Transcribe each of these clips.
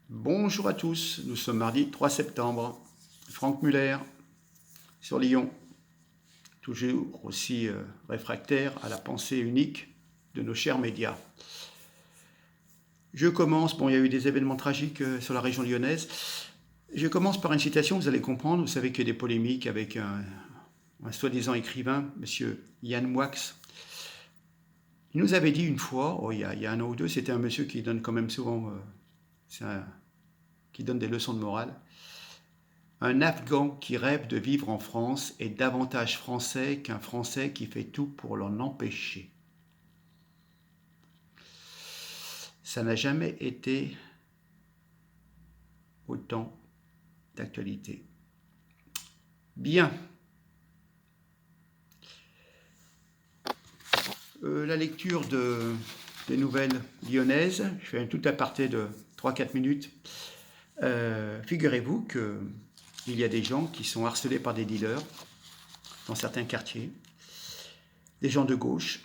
Bonjour à tous, nous sommes mardi 3 septembre. Franck Muller sur Lyon, toujours aussi réfractaire à la pensée unique de nos chers médias. Je commence, il y a eu des événements tragiques sur la région lyonnaise. Je commence par une citation, vous allez comprendre. Vous savez qu'il y a des polémiques avec un soi-disant écrivain, monsieur Yann Moix. Il nous avait dit une fois, il y a un an ou deux, c'était un monsieur qui donne quand même souvent, qui donne des leçons de morale. Un Afghan qui rêve de vivre en France est davantage français qu'un Français qui fait tout pour l'en empêcher. Ça n'a jamais été autant d'actualité. Bien. La lecture des nouvelles lyonnaises, je fais un tout aparté de 3-4 minutes. Figurez-vous qu'il y a des gens qui sont harcelés par des dealers dans certains quartiers, des gens de gauche.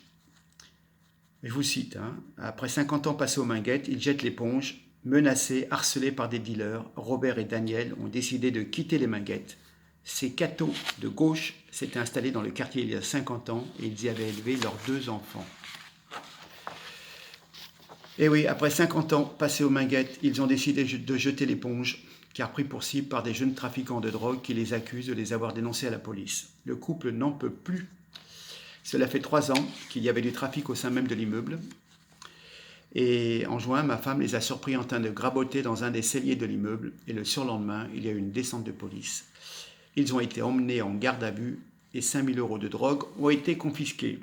Je vous cite, après 50 ans passés aux Minguettes, ils jettent l'éponge. Menacés, harcelés par des dealers, Robert et Daniel ont décidé de quitter les Minguettes. Ces cathos de gauche s'étaient installés dans le quartier il y a 50 ans et ils y avaient élevé leurs 2 enfants. Et oui, après 50 ans passés aux Minguettes, ils ont décidé de jeter l'éponge, car pris pour cible par des jeunes trafiquants de drogue qui les accusent de les avoir dénoncés à la police. Le couple n'en peut plus. Cela fait 3 ans qu'il y avait du trafic au sein même de l'immeuble. Et en juin, ma femme les a surpris en train de graboter dans un des celliers de l'immeuble. Et le surlendemain, il y a eu une descente de police. Ils ont été emmenés en garde à vue et 5 000 € de drogue ont été confisqués.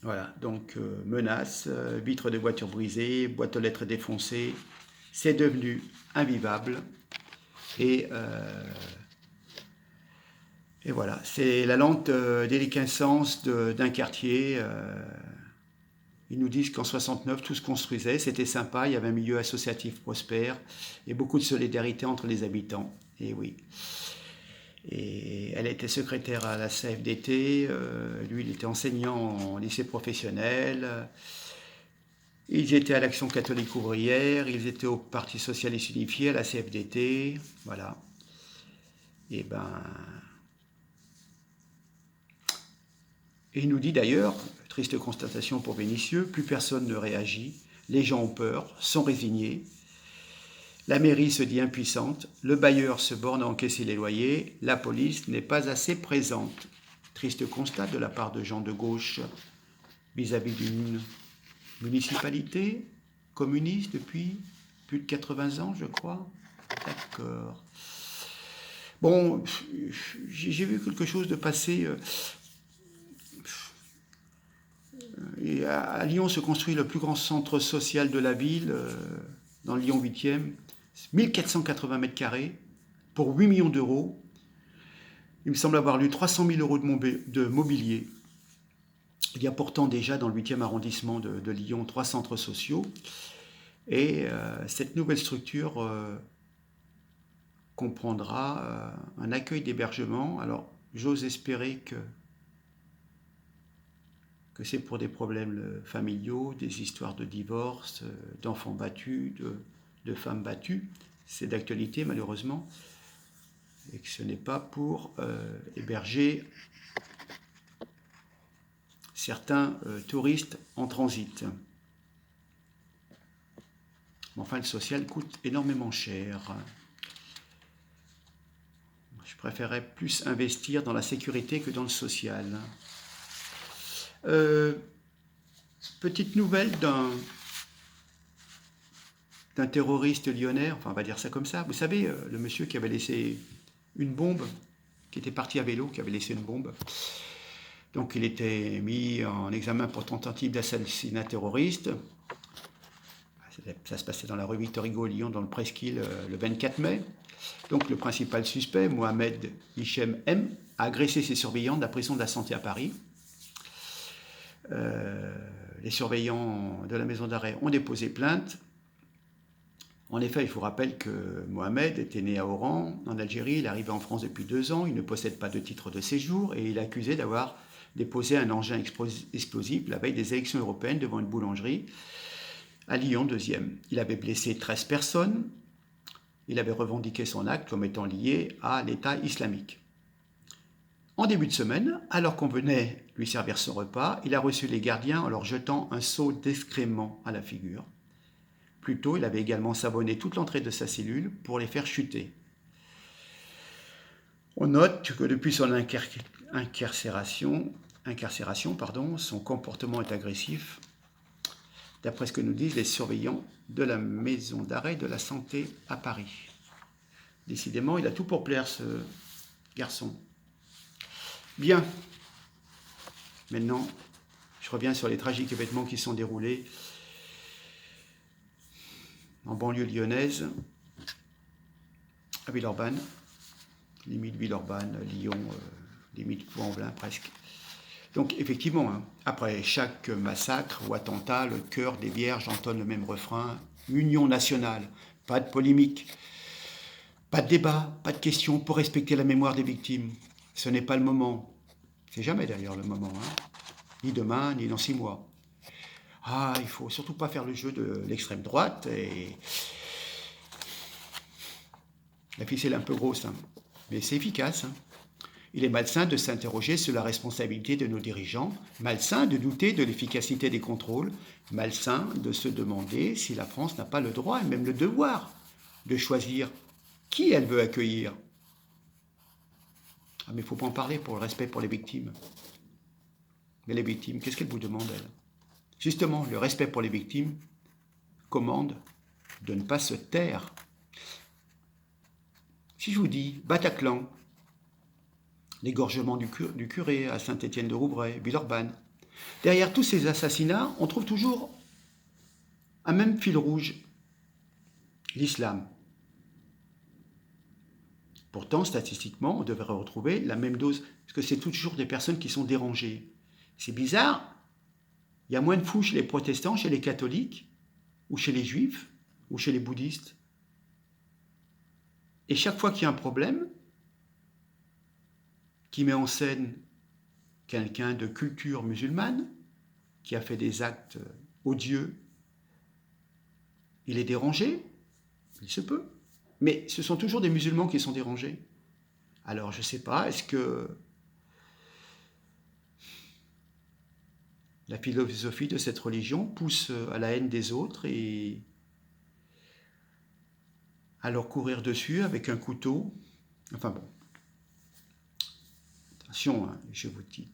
Voilà, donc menaces, vitres de voitures brisées, boîtes aux lettres défoncées. C'est devenu invivable. Et voilà, c'est la lente déliquescence d'un quartier. Ils nous disent qu'en 69, tout se construisait, c'était sympa, il y avait un milieu associatif prospère et beaucoup de solidarité entre les habitants. Et oui. Et elle était secrétaire à la CFDT, lui il était enseignant en lycée professionnel. Ils étaient à l'Action catholique ouvrière, ils étaient au Parti socialiste unifié, à la CFDT, voilà. Et il nous dit d'ailleurs, triste constatation pour Vénissieux, plus personne ne réagit, les gens ont peur, sont résignés, la mairie se dit impuissante, le bailleur se borne à encaisser les loyers, la police n'est pas assez présente. Triste constat de la part de gens de gauche vis-à-vis d'une municipalité communiste depuis plus de 80 ans, je crois. D'accord. Bon, j'ai vu quelque chose de passer. Et à Lyon se construit le plus grand centre social de la ville, dans le Lyon 8e, 1480 mètres carrés, pour 8 millions d'euros. Il me semble avoir lu 300 000 € de mobilier. Il y a pourtant déjà dans le 8e arrondissement de Lyon 3 centres sociaux. Et cette nouvelle structure comprendra un accueil d'hébergement. Alors, j'ose espérer que c'est pour des problèmes familiaux, des histoires de divorce, d'enfants battus, de femmes battues. C'est d'actualité malheureusement. Et que ce n'est pas pour héberger certains touristes en transit. Enfin, le social coûte énormément cher. Je préférerais plus investir dans la sécurité que dans le social. Petite nouvelle d'un terroriste lyonnais, enfin on va dire ça comme ça. Vous savez, le monsieur qui avait laissé une bombe, qui était parti à vélo, qui avait laissé une bombe. Donc il était mis en examen pour tentative d'assassinat terroriste. Ça se passait dans la rue Victor Hugo, Lyon, dans le Presqu'île, le 24 mai. Donc le principal suspect, Mohamed Hichem M, a agressé ses surveillants de la prison de la Santé à Paris. Les surveillants de la maison d'arrêt ont déposé plainte. En effet, il vous rappelle que Mohamed était né à Oran, en Algérie. Il est arrivé en France depuis 2 ans. Il ne possède pas de titre de séjour et il est accusé d'avoir déposé un engin explosif la veille des élections européennes devant une boulangerie. À Lyon, deuxième. Il avait blessé 13 personnes. Il avait revendiqué son acte comme étant lié à l'État islamique. En début de semaine, alors qu'on venait lui servir son repas, il a reçu les gardiens en leur jetant un seau d'excréments à la figure. Plus tôt, il avait également savonné toute l'entrée de sa cellule pour les faire chuter. On note que depuis son incarcération, son comportement est agressif, d'après ce que nous disent les surveillants de la maison d'arrêt de la santé à Paris. Décidément, il a tout pour plaire, ce garçon. Bien. Maintenant, je reviens sur les tragiques événements qui sont déroulés en banlieue lyonnaise, à Villeurbanne, limite Villeurbanne, Lyon, limite Pau-en-Velin presque. Donc effectivement, après chaque massacre ou attentat, le chœur des Vierges entonne le même refrain, union nationale, pas de polémique, pas de débat, pas de questions pour respecter la mémoire des victimes. Ce n'est pas le moment. C'est jamais d'ailleurs le moment, ni demain, ni dans 6 mois. Ah, il faut surtout pas faire le jeu de l'extrême droite et la ficelle est un peu grosse, mais c'est efficace. Il est malsain de s'interroger sur la responsabilité de nos dirigeants, malsain de douter de l'efficacité des contrôles, malsain de se demander si la France n'a pas le droit et même le devoir de choisir qui elle veut accueillir. Ah, mais il ne faut pas en parler pour le respect pour les victimes. Mais les victimes, qu'est-ce qu'elles vous demandent, elles? Justement, le respect pour les victimes commande de ne pas se taire. Si je vous dis Bataclan, l'égorgement du curé à Saint-Étienne-de-Rouvray, Villeurbanne, derrière tous ces assassinats, on trouve toujours un même fil rouge, l'islam. Pourtant, statistiquement, on devrait retrouver la même dose, parce que c'est toujours des personnes qui sont dérangées. C'est bizarre, il y a moins de fous chez les protestants, chez les catholiques, ou chez les juifs, ou chez les bouddhistes. Et chaque fois qu'il y a un problème, qui met en scène quelqu'un de culture musulmane, qui a fait des actes odieux, il est dérangé, il se peut. Mais ce sont toujours des musulmans qui sont dérangés. Alors je ne sais pas, est-ce que la philosophie de cette religion pousse à la haine des autres et à leur courir dessus avec un couteau? Enfin bon. Attention, je vous dis,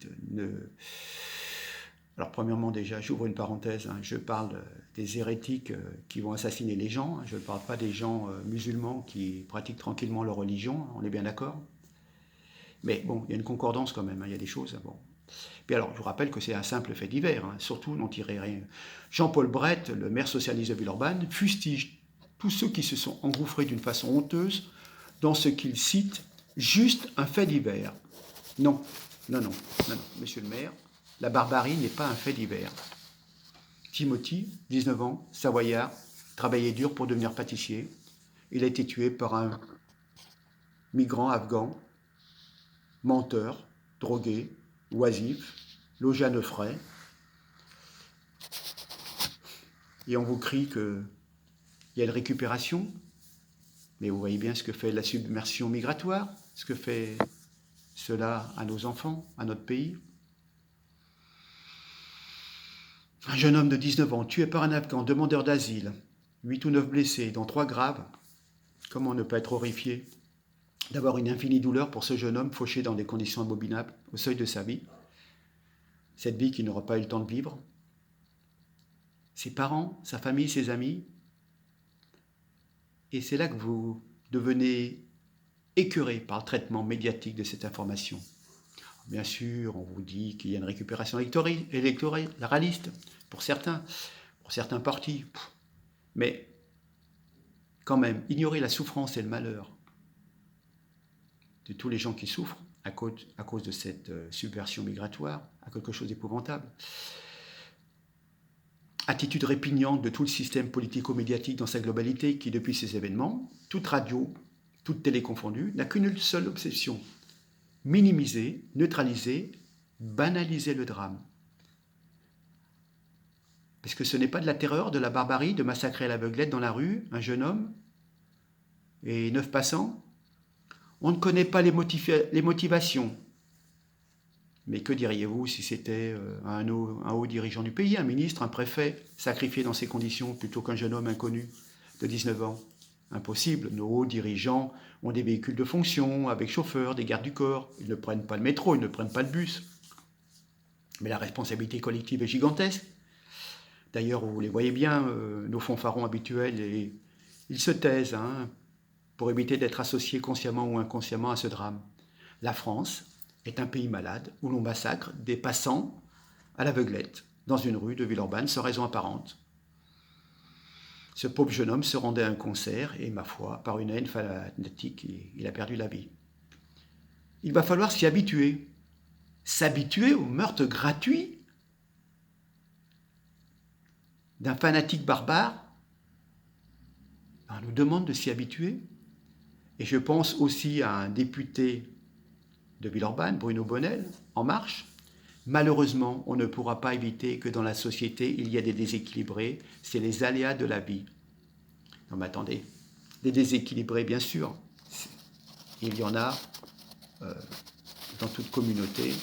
Alors premièrement déjà, j'ouvre une parenthèse, je parle des hérétiques qui vont assassiner les gens, je ne parle pas des gens musulmans qui pratiquent tranquillement leur religion, on est bien d'accord. Mais bon, il y a une concordance quand même, il y a des choses. Bon. Puis alors, je vous rappelle que c'est un simple fait divers, surtout n'en tirez rien. Jean-Paul Brett, le maire socialiste de Villeurbanne, fustige tous ceux qui se sont engouffrés d'une façon honteuse dans ce qu'il cite juste un fait divers. Non, monsieur le maire, la barbarie n'est pas un fait divers. Timothy, 19 ans, savoyard, travaillait dur pour devenir pâtissier. Il a été tué par un migrant afghan, menteur, drogué, oisif, logé à 9 frais. Et on vous crie qu'il y a une récupération. Mais vous voyez bien ce que fait la submersion migratoire, ce que fait cela à nos enfants, à notre pays. Un jeune homme de 19 ans tué par un Afghan, demandeur d'asile, 8 ou 9 blessés, dont 3 graves. Comment ne pas être horrifié d'avoir une infinie douleur pour ce jeune homme fauché dans des conditions abominables au seuil de sa vie? Cette vie qu'il n'aura pas eu le temps de vivre. Ses parents, sa famille, ses amis. Et c'est là que vous devenez écœuré par le traitement médiatique de cette information. Bien sûr, on vous dit qu'il y a une récupération électoraliste pour certains partis. Mais quand même, ignorer la souffrance et le malheur de tous les gens qui souffrent à cause de cette subversion migratoire, à quelque chose d'épouvantable. Attitude répugnante de tout le système politico-médiatique dans sa globalité qui, depuis ces événements, toute radio, toute télé confondue, n'a qu'une seule obsession: minimiser, neutraliser, banaliser le drame. Parce que ce n'est pas de la terreur, de la barbarie, de massacrer à l'aveuglette dans la rue un jeune homme et 9 passants. On ne connaît pas les motivations. Mais que diriez-vous si c'était un haut dirigeant du pays, un ministre, un préfet, sacrifié dans ces conditions plutôt qu'un jeune homme inconnu de 19 ans? Impossible. Nos hauts dirigeants ont des véhicules de fonction, avec chauffeur, des gardes du corps. Ils ne prennent pas le métro, ils ne prennent pas le bus. Mais la responsabilité collective est gigantesque. D'ailleurs, vous les voyez bien, nos fanfarons habituels, et ils se taisent pour éviter d'être associés consciemment ou inconsciemment à ce drame. La France est un pays malade où l'on massacre des passants à l'aveuglette dans une rue de Villeurbanne sans raison apparente. Ce pauvre jeune homme se rendait à un concert et, ma foi, par une haine fanatique, il a perdu la vie. Il va falloir s'y habituer. S'habituer au meurtre gratuit d'un fanatique barbare. On nous demande de s'y habituer. Et je pense aussi à un député de Villeurbanne, Bruno Bonnel, En Marche. Malheureusement, on ne pourra pas éviter que dans la société, il y ait des déséquilibrés. C'est les aléas de la vie. Non mais attendez, des déséquilibrés, bien sûr. Il y en a dans toute communauté,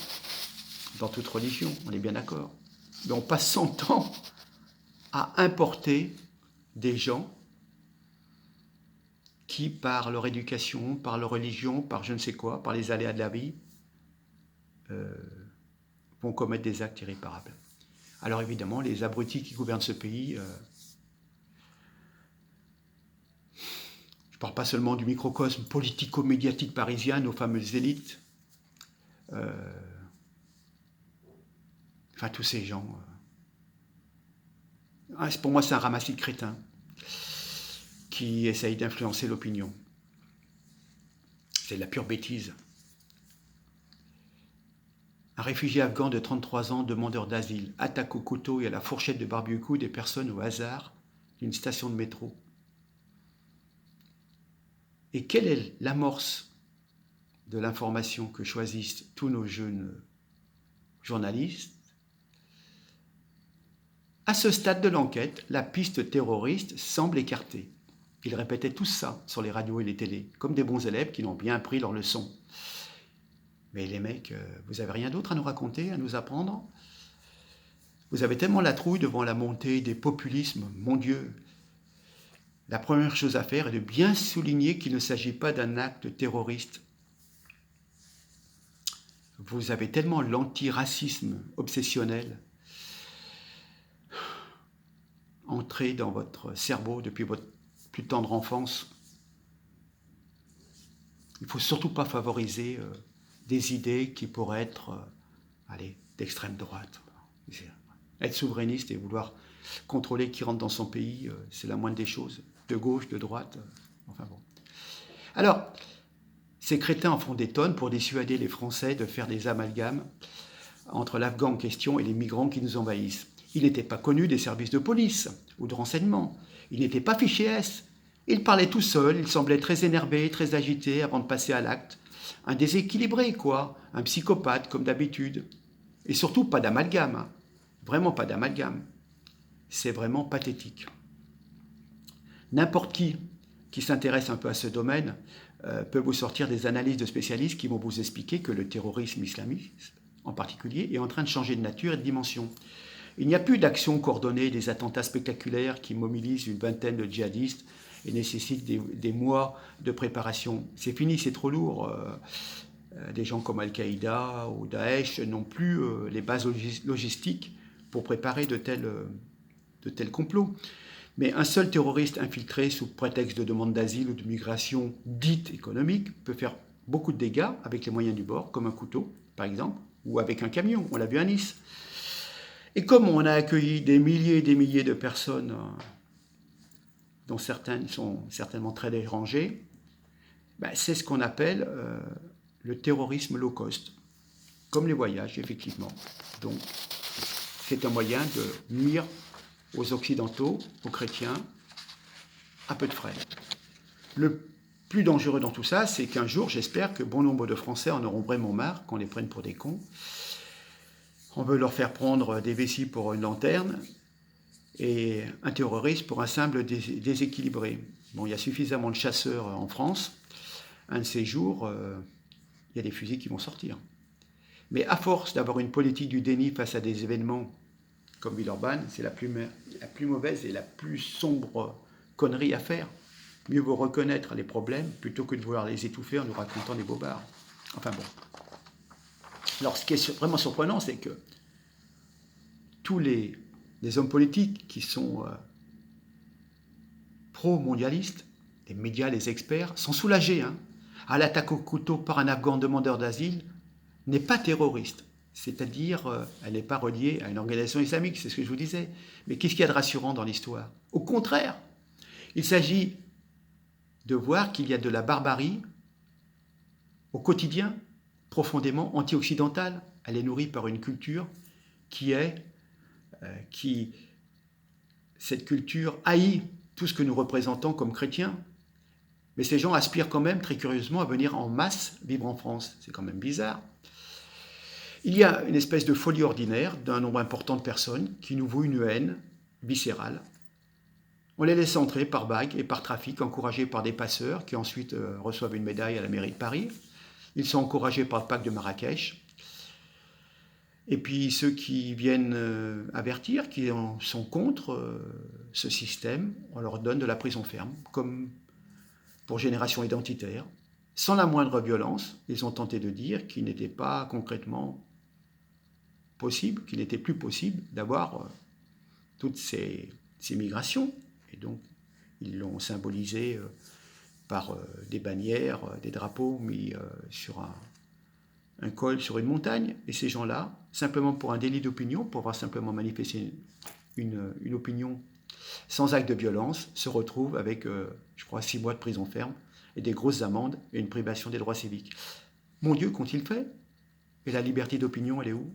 dans toute religion, on est bien d'accord. Mais on passe son temps à importer des gens qui, par leur éducation, par leur religion, par je ne sais quoi, par les aléas de la vie, vont commettre des actes irréparables. Alors évidemment, les abrutis qui gouvernent ce pays, je ne parle pas seulement du microcosme politico-médiatique parisien, nos fameuses élites, enfin tous ces gens, pour moi c'est un ramassis de crétins qui essayent d'influencer l'opinion. C'est de la pure bêtise. Un réfugié afghan de 33 ans, demandeur d'asile, attaque au couteau et à la fourchette de barbecue des personnes au hasard d'une station de métro. Et quelle est l'amorce de l'information que choisissent tous nos jeunes journalistes? À ce stade de l'enquête, la piste terroriste semble écartée. Ils répétaient tous ça sur les radios et les télés, comme des bons élèves qui l'ont bien appris leur leçon. Mais les mecs, vous avez rien d'autre à nous raconter, à nous apprendre? Vous avez tellement la trouille devant la montée des populismes, mon Dieu. La première chose à faire est de bien souligner qu'il ne s'agit pas d'un acte terroriste. Vous avez tellement l'antiracisme obsessionnel entré dans votre cerveau depuis votre plus tendre enfance. Il ne faut surtout pas favoriser des idées qui pourraient être d'extrême droite. Être souverainiste et vouloir contrôler qui rentre dans son pays, c'est la moindre des choses. De gauche, de droite, enfin bon. Alors, ces crétins en font des tonnes pour dissuader les Français de faire des amalgames entre l'Afghan en question et les migrants qui nous envahissent. Il n'était pas connu des services de police ou de renseignement. Il n'était pas fiché S. Il parlait tout seul, il semblait très énervé, très agité avant de passer à l'acte. Un déséquilibré, quoi. Un psychopathe, comme d'habitude. Et surtout, pas d'amalgame. Vraiment pas d'amalgame. C'est vraiment pathétique. N'importe qui s'intéresse un peu à ce domaine peut vous sortir des analyses de spécialistes qui vont vous expliquer que le terrorisme islamiste, en particulier, est en train de changer de nature et de dimension. Il n'y a plus d'actions coordonnées, des attentats spectaculaires qui mobilisent une vingtaine de djihadistes et nécessitent des mois de préparation. C'est fini, c'est trop lourd. Des gens comme Al-Qaïda ou Daesh n'ont plus les bases logistiques pour préparer de tels complots. Mais un seul terroriste infiltré sous prétexte de demande d'asile ou de migration dite économique peut faire beaucoup de dégâts avec les moyens du bord, comme un couteau, par exemple, ou avec un camion. On l'a vu à Nice. Et comme on a accueilli des milliers et des milliers de personnes, dont certaines sont certainement très dérangées, c'est ce qu'on appelle le terrorisme low cost, comme les voyages, effectivement. Donc, c'est un moyen de nuire aux Occidentaux, aux chrétiens, à peu de frais. Le plus dangereux dans tout ça, c'est qu'un jour, j'espère que bon nombre de Français en auront vraiment marre, qu'on les prenne pour des cons. On veut leur faire prendre des vessies pour une lanterne, et un terroriste pour un simple déséquilibré. Bon, il y a suffisamment de chasseurs en France. Un de ces jours, il y a des fusils qui vont sortir. Mais à force d'avoir une politique du déni face à des événements comme Villeurbanne, c'est la plus mauvaise et la plus sombre connerie à faire. Mieux vaut reconnaître les problèmes plutôt que de vouloir les étouffer en nous racontant des bobards. Enfin bon. Alors ce qui est vraiment surprenant, c'est que tous les hommes politiques qui sont pro-mondialistes, les médias, les experts, sont soulagés. À l'attaque au couteau par un Afghan demandeur d'asile n'est pas terroriste. C'est-à-dire, elle n'est pas reliée à une organisation islamique, c'est ce que je vous disais. Mais qu'est-ce qu'il y a de rassurant dans l'histoire? Au contraire, il s'agit de voir qu'il y a de la barbarie au quotidien, profondément anti-occidentale. Elle est nourrie par une culture cette culture haït tout ce que nous représentons comme chrétiens. Mais ces gens aspirent quand même, très curieusement, à venir en masse vivre en France. C'est quand même bizarre. Il y a une espèce de folie ordinaire d'un nombre important de personnes qui nous vouent une haine viscérale. On les laisse entrer par bague et par trafic, encouragés par des passeurs qui ensuite reçoivent une médaille à la mairie de Paris. Ils sont encouragés par le pacte de Marrakech. Et puis ceux qui viennent avertir, qui sont contre ce système, on leur donne de la prison ferme, comme pour Génération Identitaire. Sans la moindre violence, ils ont tenté de dire qu'il n'était pas concrètement possible, qu'il n'était plus possible d'avoir toutes ces migrations. Et donc, ils l'ont symbolisé par des bannières, des drapeaux mis sur un col, sur une montagne. Et ces gens-là, simplement pour un délit d'opinion, pour avoir simplement manifesté une opinion sans acte de violence, se retrouvent avec, je crois, 6 mois de prison ferme et des grosses amendes et une privation des droits civiques. Mon Dieu, qu'ont-ils fait? Et la liberté d'opinion, elle est où?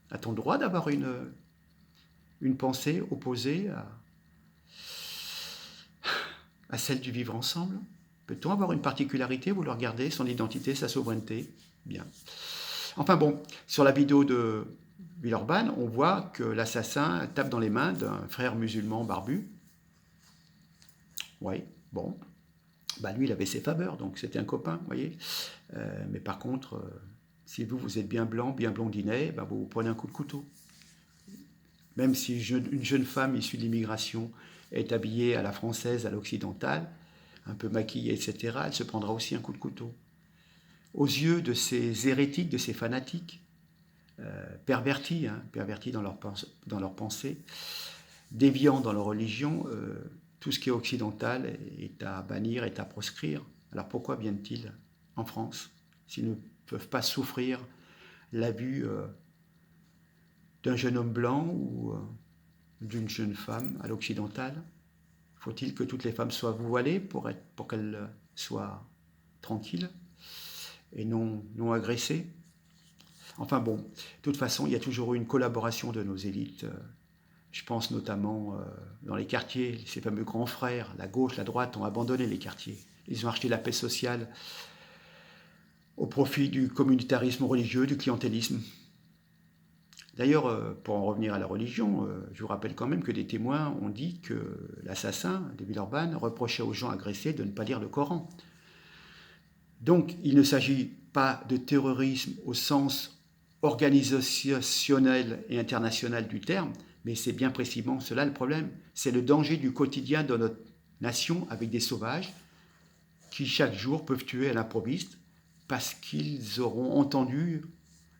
A-t-on le droit d'avoir une pensée opposée à celle du vivre ensemble? Peut-on avoir une particularité, vouloir garder son identité, sa souveraineté? Bien. Enfin bon, sur la vidéo de Villeurbanne, on voit que l'assassin tape dans les mains d'un frère musulman barbu. Oui, bon. Bah lui, il avait ses faveurs, donc c'était un copain, vous voyez. Mais par contre, si vous êtes bien blanc, bien blondinet, bah vous prenez un coup de couteau. Même si une jeune femme issue de l'immigration est habillée à la française, à l'occidentale, un peu maquillée, etc., elle se prendra aussi un coup de couteau. Aux yeux de ces hérétiques, de ces fanatiques, pervertis dans leur pensée, déviants dans leur religion, tout ce qui est occidental est à bannir, est à proscrire. Alors pourquoi viennent-ils en France s'ils ne peuvent pas souffrir la vue d'un jeune homme blanc ou d'une jeune femme à l'occidental? Faut-il que toutes les femmes soient voilées pour qu'elles soient tranquilles et non agressées? Enfin bon, de toute façon, il y a toujours eu une collaboration de nos élites. Je pense notamment dans les quartiers, ces fameux grands frères, la gauche, la droite ont abandonné les quartiers. Ils ont acheté la paix sociale au profit du communautarisme religieux, du clientélisme. D'ailleurs, pour en revenir à la religion, je vous rappelle quand même que des témoins ont dit que l'assassin de Villeurbanne reprochait aux gens agressés de ne pas lire le Coran. Donc, il ne s'agit pas de terrorisme au sens organisationnel et international du terme, mais c'est bien précisément cela le problème. C'est le danger du quotidien de notre nation avec des sauvages qui chaque jour peuvent tuer à l'improviste parce qu'ils auront entendu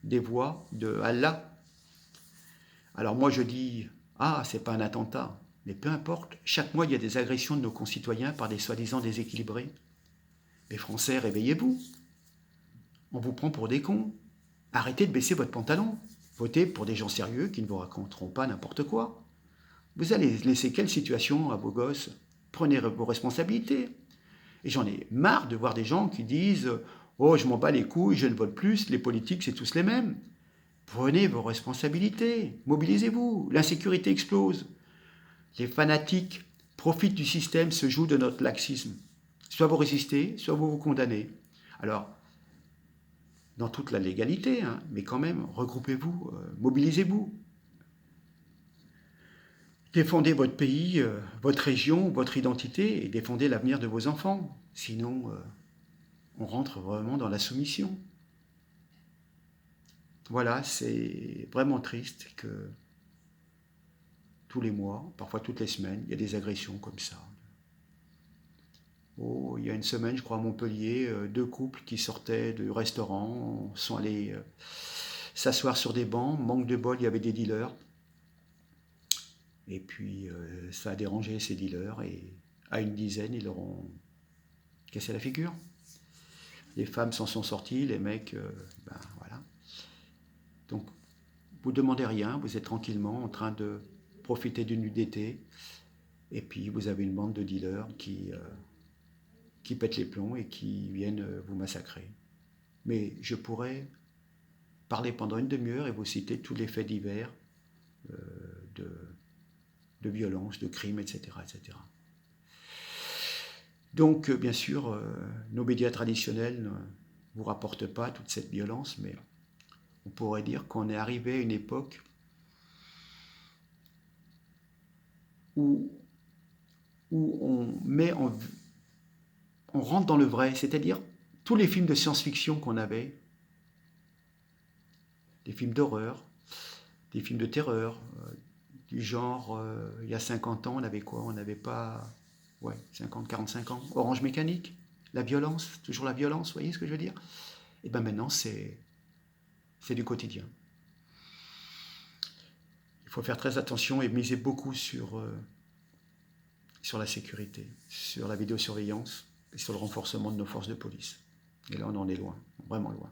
des voix de Allah. Alors moi je dis, c'est pas un attentat, mais peu importe, chaque mois il y a des agressions de nos concitoyens par des soi-disant déséquilibrés. Mais Français, réveillez-vous. On vous prend pour des cons. Arrêtez de baisser votre pantalon. Votez pour des gens sérieux qui ne vous raconteront pas n'importe quoi. Vous allez laisser quelle situation à vos gosses? Prenez vos responsabilités. Et j'en ai marre de voir des gens qui disent « Oh, je m'en bats les couilles, je ne vote plus, les politiques, c'est tous les mêmes. » Prenez vos responsabilités, mobilisez-vous, l'insécurité explose. Les fanatiques profitent du système, se jouent de notre laxisme. Soit vous résistez, soit vous vous condamnez. Alors, dans toute la légalité, mais quand même, regroupez-vous, mobilisez-vous. Défendez votre pays, votre région, votre identité et défendez l'avenir de vos enfants. Sinon, on rentre vraiment dans la soumission. Voilà, c'est vraiment triste que tous les mois, parfois toutes les semaines, il y a des agressions comme ça. Oh, il y a une semaine, je crois, à Montpellier, deux couples qui sortaient du restaurant sont allés s'asseoir sur des bancs. Manque de bol, il y avait des dealers. Et puis, ça a dérangé ces dealers. Et à une dizaine, ils leur ont cassé la figure. Les femmes s'en sont sorties, les mecs, ben voilà. Donc, vous ne demandez rien, vous êtes tranquillement en train de profiter d'une nuit d'été. Et puis, vous avez une bande de dealers qui pètent les plombs et qui viennent vous massacrer. Mais je pourrais parler pendant une demi-heure et vous citer tous les faits divers euh, de, de violence, de crimes, etc. etc. Donc, bien sûr, nos médias traditionnels ne vous rapportent pas toute cette violence, mais on pourrait dire qu'on est arrivé à une époque où, où on rentre dans le vrai, c'est-à-dire tous les films de science-fiction qu'on avait, des films d'horreur, des films de terreur, du genre, il y a 50 ans, on avait quoi? On n'avait pas, ouais, 50, 45 ans. Orange Mécanique, la violence, toujours la violence, vous voyez ce que je veux dire? Et bien maintenant, c'est du quotidien. Il faut faire très attention et miser beaucoup sur la sécurité, sur la vidéosurveillance et sur le renforcement de nos forces de police. Et là, on en est loin, vraiment loin.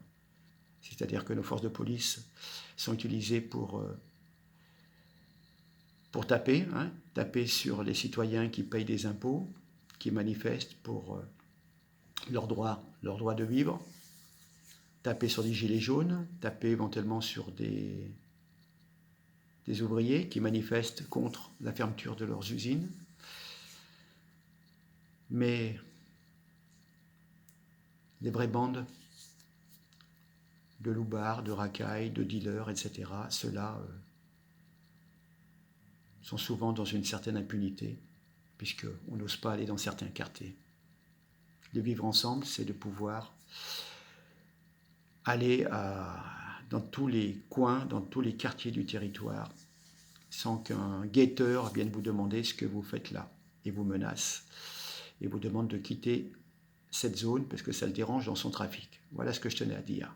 C'est-à-dire que nos forces de police sont utilisées pour taper, hein, taper sur les citoyens qui payent des impôts, qui manifestent pour leur droit de vivre, taper sur des gilets jaunes, taper éventuellement sur des ouvriers qui manifestent contre la fermeture de leurs usines. Mais les vraies bandes de loupards, de racailles, de dealers, etc., ceux-là sont souvent dans une certaine impunité, puisqu'on n'ose pas aller dans certains quartiers. De vivre ensemble, c'est de pouvoir aller dans tous les coins, dans tous les quartiers du territoire, sans qu'un guetteur vienne vous demander ce que vous faites là, et vous menace, et vous demande de quitter cette zone parce que ça le dérange dans son trafic. Voilà ce que je tenais à dire.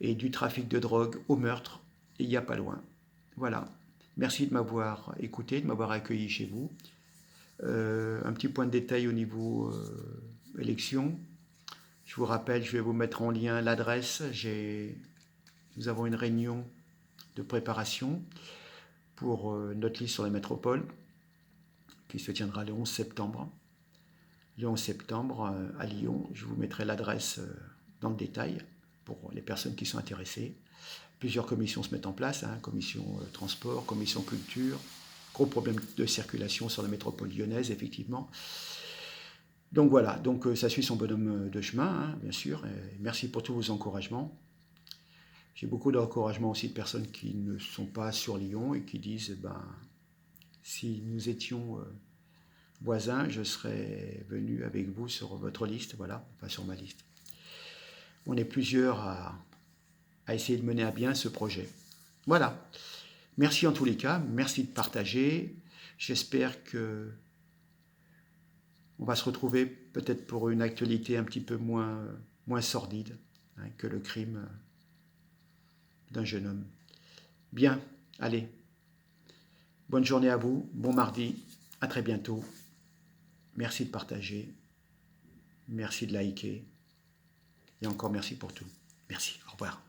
Et du trafic de drogue au meurtre, il n'y a pas loin. Voilà. Merci de m'avoir écouté, de m'avoir accueilli chez vous. Un petit point de détail au niveau élection. Je vous rappelle, je vais vous mettre en lien l'adresse. Nous avons une réunion de préparation pour notre liste sur la métropole qui se tiendra le 11 septembre. Le 11 septembre à Lyon. Je vous mettrai l'adresse dans le détail pour les personnes qui sont intéressées. Plusieurs commissions se mettent en place, hein, commission transport, commission culture. Gros problème de circulation sur la métropole lyonnaise, effectivement. Donc voilà, donc ça suit son bonhomme de chemin, hein, bien sûr. Et merci pour tous vos encouragements. J'ai beaucoup d'encouragements aussi de personnes qui ne sont pas sur Lyon et qui disent, ben, si nous étions voisins, je serais venu avec vous sur votre liste, voilà, enfin sur ma liste. On est plusieurs à essayer de mener à bien ce projet. Voilà. Merci en tous les cas, merci de partager. J'espère que on va se retrouver peut-être pour une actualité un petit peu moins sordide, hein, que le crime d'un jeune homme. Bien, allez. Bonne journée à vous, bon mardi, à très bientôt. Merci de partager, merci de liker et encore merci pour tout. Merci, au revoir.